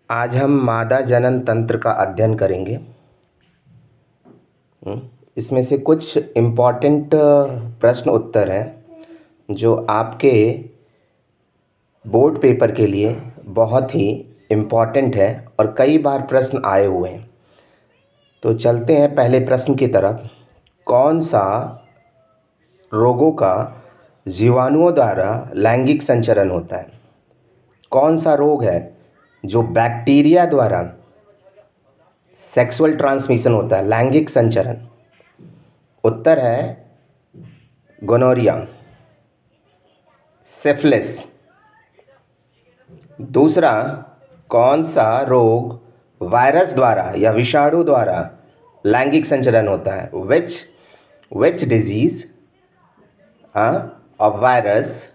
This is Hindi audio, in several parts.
आज हम मादा जनन तंत्र का अध्ययन करेंगे। इसमें से कुछ इम्पॉर्टेंट प्रश्न उत्तर हैं जो आपके बोर्ड पेपर के लिए बहुत ही इम्पॉर्टेंट है और कई बार प्रश्न आए हुए हैं। तो चलते हैं पहले प्रश्न की तरफ। कौन सा रोगों का जीवाणुओं द्वारा लैंगिक संचरण होता है? कौन सा रोग है जो बैक्टीरिया द्वारा सेक्सुअल ट्रांसमिशन होता है, लैंगिक संचरण? उत्तर है गोनोरिया, सिफिलिस। दूसरा, कौन सा रोग वायरस द्वारा या विषाणु द्वारा लैंगिक संचरण होता है? Which disease of virus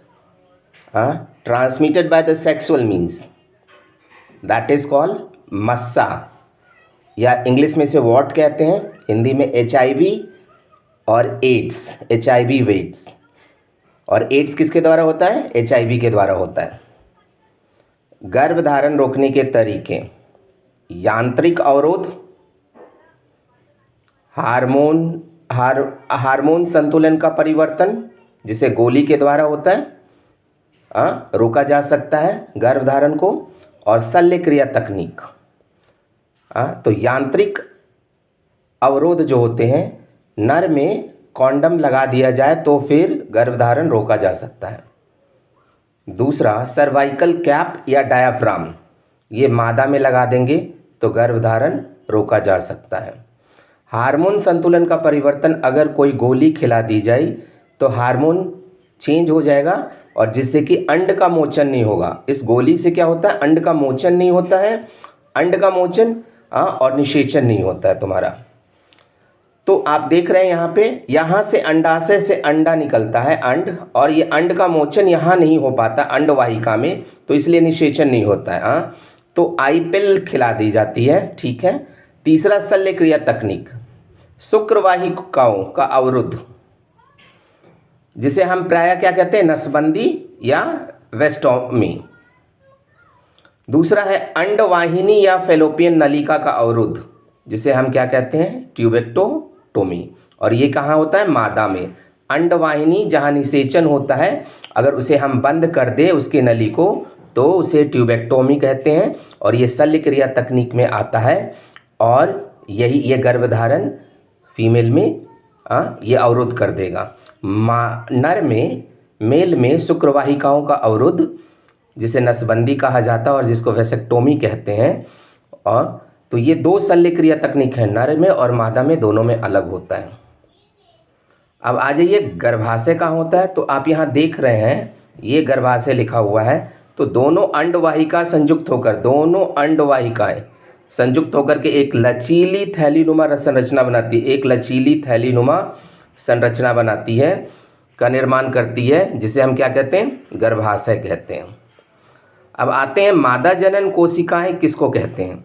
transmitted by the sexual means, that is called मस्सा, या इंग्लिश में से वॉट कहते हैं, हिंदी में HIV और एड्स, HIV वेड्स। और एड्स किसके द्वारा होता है? HIV के द्वारा होता है। गर्भधारण रोकने के तरीके: यांत्रिक अवरोध, हार्मोन संतुलन का परिवर्तन जिसे गोली के द्वारा होता है, रोका जा सकता है गर्भधारण को, और शल्य क्रिया तकनीक। तो यांत्रिक अवरोध जो होते हैं, नर में कॉन्डम लगा दिया जाए तो फिर गर्भधारण रोका जा सकता है। दूसरा, सर्वाइकल कैप या डायाफ्राम, ये मादा में लगा देंगे तो गर्भधारण रोका जा सकता है। हार्मोन संतुलन का परिवर्तन, अगर कोई गोली खिला दी जाए तो हार्मोन चेंज हो जाएगा और जिससे कि अंड का मोचन नहीं होगा। इस गोली से क्या होता है? अंड का मोचन नहीं होता है, अंड का मोचन और निषेचन नहीं होता है तुम्हारा। तो आप देख रहे हैं यहाँ से अंडाशय से अंडा निकलता है, अंड, और ये अंड का मोचन यहाँ नहीं हो पाता अंडवाहिका में, तो इसलिए निषेचन नहीं होता है। तो आई पिल खिला दी जाती है, ठीक है। तीसरा, शल्य क्रिया तकनीक, शुक्रवाहिकाओं का अवरुद्ध, जिसे हम प्रायः क्या कहते हैं? नसबंदी या वेस्टोमी। दूसरा है अंडवाहिनी या फेलोपियन नलिका का अवरुद्ध, जिसे हम क्या कहते हैं? ट्यूबेक्टोमी। और ये कहाँ होता है? मादा में। अंडवाहिनी जहाँ निषेचन होता है, अगर उसे हम बंद कर दें उसके नली को, तो उसे ट्यूबेक्टोमी कहते हैं और ये शल्य क्रिया तकनीक में आता है। और ये गर्भधारण फीमेल में ये अवरुद्ध कर देगा। नर में, मेल में शुक्रवाहिकाओं का अवरुद्ध, जिसे नसबंदी कहा जाता है और जिसको वेसेक्टोमी कहते हैं। और तो ये दो शल्य क्रिया तकनीक है, नर में और मादा में, दोनों में अलग होता है। अब आ जाइए, गर्भाशय कहाँ होता है? तो आप यहाँ देख रहे हैं ये गर्भाशय लिखा हुआ है। तो दोनों अंडवाहिका संयुक्त होकर, दोनों अंडवाहिकाएं संयुक्त होकर के एक लचीली थैलीनुमा संरचना बनाती है, एक लचीली थैलीनुमा संरचना बनाती है, का निर्माण करती है, जिसे हम क्या कहते हैं? गर्भाशय कहते हैं। अब आते हैं, मादा जनन कोशिकाएं किसको कहते हैं?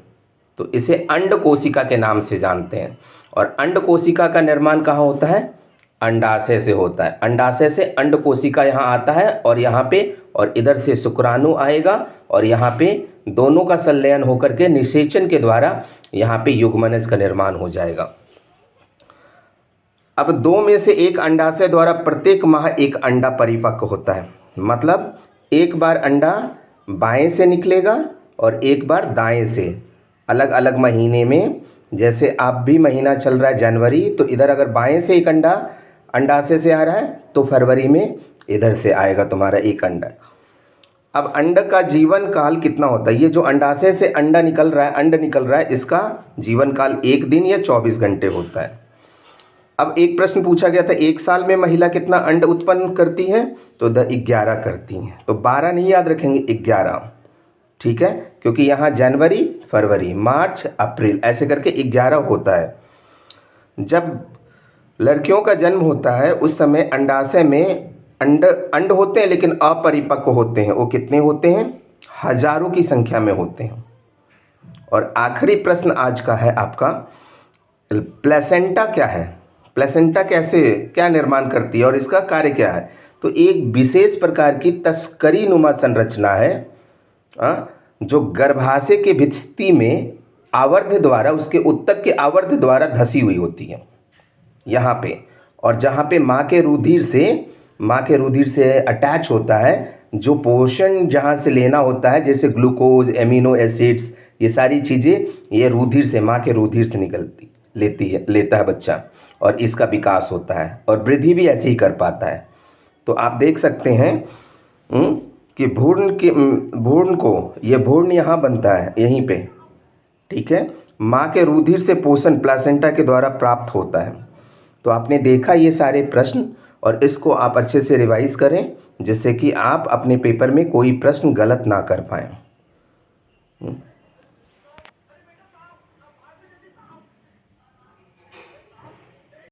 तो इसे अंड कोशिका के नाम से जानते हैं। और अंड कोशिका का निर्माण कहाँ होता है? अंडाशय से होता है। अंडाशय से अंड कोशिका यहाँ आता है और यहाँ पे, और इधर से शुक्राणु आएगा और यहाँ पे दोनों का संलयन होकर के निषेचन के द्वारा यहाँ पे युग्मनज का निर्माण हो जाएगा। अब दो में से एक अंडाशय द्वारा प्रत्येक माह एक अंडा परिपक्व होता है। मतलब एक बार अंडा बाएं से निकलेगा और एक बार दाएं से, अलग अलग महीने में। जैसे आप भी महीना चल रहा है जनवरी, तो इधर अगर बाएं से एक अंडा अंडाशय से आ रहा है तो फरवरी में इधर से आएगा तुम्हारा एक अंडा। अब अंड का जीवन काल कितना होता है? ये जो अंडाशय से अंड निकल रहा है, इसका जीवन काल 1 दिन या 24 घंटे होता है। अब एक प्रश्न पूछा गया था, एक साल में महिला कितना अंड उत्पन्न करती है? तो 11 करती हैं। तो 12 नहीं याद रखेंगे, 11, ठीक है, क्योंकि यहाँ जनवरी, फरवरी, मार्च, अप्रैल, ऐसे करके 11 होता है। जब लड़कियों का जन्म होता है उस समय अंडाशय में अंड होते हैं, लेकिन अपरिपक्व होते हैं। वो कितने होते हैं? हजारों की संख्या में होते हैं। और आखिरी प्रश्न आज का है आपका, प्लेसेंटा क्या है? प्लेसेंटा क्या निर्माण करती है और इसका कार्य क्या है? तो एक विशेष प्रकार की तस्करी नुमा संरचना है जो गर्भाशय के भित्ति में आवर्त द्वारा, उसके उत्तक के आवर्त द्वारा धसी हुई होती है यहाँ पे, और जहाँ पे माँ के रुधिर से अटैच होता है, जो पोषण जहाँ से लेना होता है, जैसे ग्लूकोज, एमिनो एसिड्स, ये सारी चीज़ें ये रुधिर से, माँ के रुधिर से लेता है बच्चा, और इसका विकास होता है और वृद्धि भी ऐसे ही कर पाता है। तो आप देख सकते हैं कि भ्रूण यहाँ बनता है यहीं पे, ठीक है। माँ के रुधिर से पोषण प्लासेंटा के द्वारा प्राप्त होता है। तो आपने देखा ये सारे प्रश्न, और इसको आप अच्छे से रिवाइज करें, जिससे कि आप अपने पेपर में कोई प्रश्न गलत ना कर पाएँ।